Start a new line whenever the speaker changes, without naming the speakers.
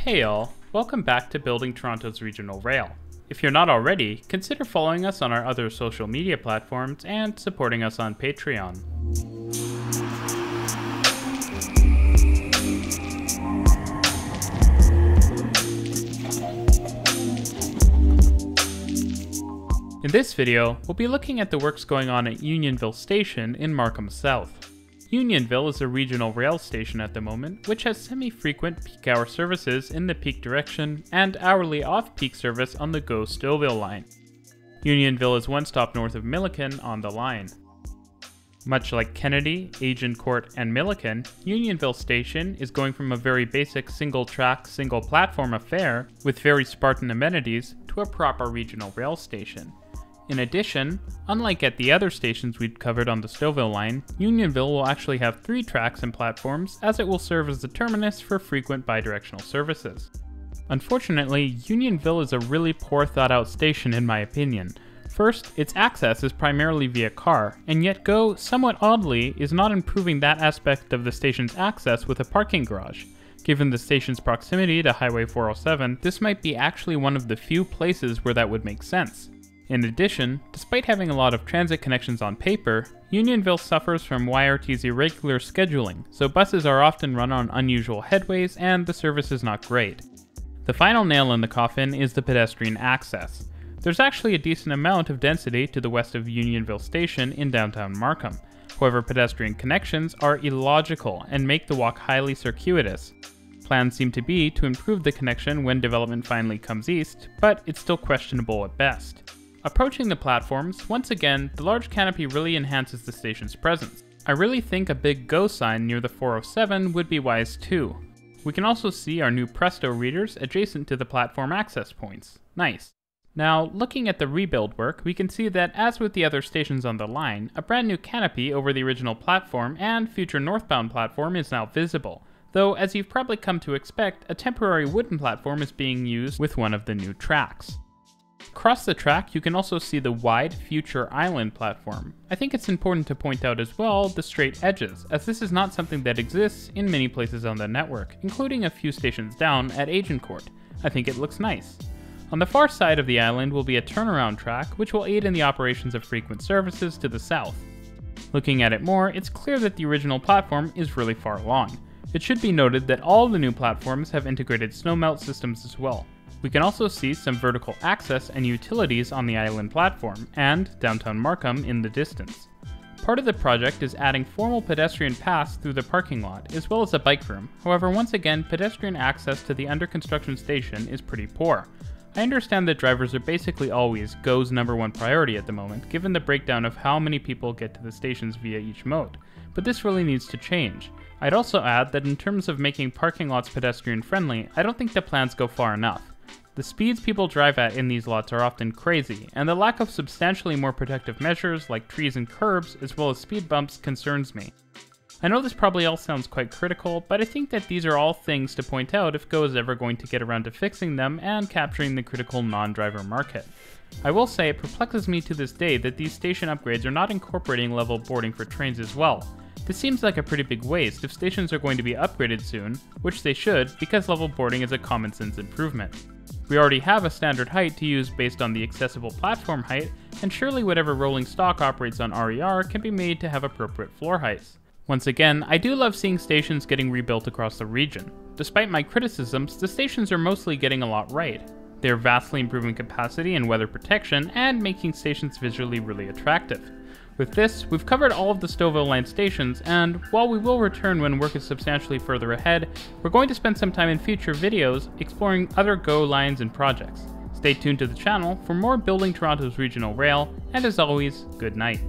Hey y'all, welcome back to Building Toronto's Regional Rail. If you're not already, consider following us on our other social media platforms and supporting us on Patreon. In this video, we'll be looking at the works going on at Unionville Station in Markham South. Unionville is a regional rail station at the moment, which has semi-frequent peak hour services in the peak direction and hourly off-peak service on the GO Stouffville line. Unionville is one stop north of Milliken on the line. Much like Kennedy, Agincourt, and Milliken, Unionville Station is going from a very basic single-track, single-platform affair with very Spartan amenities to a proper regional rail station. In addition, unlike at the other stations we'd covered on the Stouffville line, Unionville will actually have 3 tracks and platforms, as it will serve as the terminus for frequent bidirectional services. Unfortunately, Unionville is a really poor thought out station in my opinion. First, its access is primarily via car, and yet GO, somewhat oddly, is not improving that aspect of the station's access with a parking garage. Given the station's proximity to Highway 407, this might be actually one of the few places where that would make sense. In addition, despite having a lot of transit connections on paper, Unionville suffers from YRT's irregular scheduling, so buses are often run on unusual headways and the service is not great. The final nail in the coffin is the pedestrian access. There's actually a decent amount of density to the west of Unionville Station in downtown Markham. However, pedestrian connections are illogical and make the walk highly circuitous. Plans seem to be to improve the connection when development finally comes east, but it's still questionable at best. Approaching the platforms, once again, the large canopy really enhances the station's presence. I really think a big GO sign near the 407 would be wise too. We can also see our new Presto readers adjacent to the platform access points. Nice. Now, looking at the rebuild work, we can see that as with the other stations on the line, a brand new canopy over the original platform and future northbound platform is now visible. Though, as you've probably come to expect, a temporary wooden platform is being used with one of the new tracks. Across the track, you can also see the wide future island platform. I think it's important to point out as well the straight edges, as this is not something that exists in many places on the network, including a few stations down at Agincourt. I think it looks nice. On the far side of the island will be a turnaround track, which will aid in the operations of frequent services to the south. Looking at it more, it's clear that the original platform is really far along. It should be noted that all the new platforms have integrated snowmelt systems as well. We can also see some vertical access and utilities on the island platform, and downtown Markham in the distance. Part of the project is adding formal pedestrian paths through the parking lot, as well as a bike room. However, once again, pedestrian access to the under construction station is pretty poor. I understand that drivers are basically always GO's #1 priority at the moment, given the breakdown of how many people get to the stations via each mode, but this really needs to change. I'd also add that in terms of making parking lots pedestrian friendly, I don't think the plans go far enough. The speeds people drive at in these lots are often crazy, and the lack of substantially more protective measures like trees and curbs as well as speed bumps concerns me. I know this probably all sounds quite critical, but I think that these are all things to point out if GO is ever going to get around to fixing them and capturing the critical non-driver market. I will say it perplexes me to this day that these station upgrades are not incorporating level boarding for trains as well. This seems like a pretty big waste if stations are going to be upgraded soon, which they should because level boarding is a common sense improvement. We already have a standard height to use based on the accessible platform height, and surely whatever rolling stock operates on RER can be made to have appropriate floor heights. Once again, I do love seeing stations getting rebuilt across the region. Despite my criticisms, the stations are mostly getting a lot right. They're vastly improving capacity and weather protection, and making stations visually really attractive. With this, we've covered all of the Stouffville line stations, and while we will return when work is substantially further ahead, we're going to spend some time in future videos exploring other GO lines and projects. Stay tuned to the channel for more Building Toronto's Regional Rail, and as always, good night.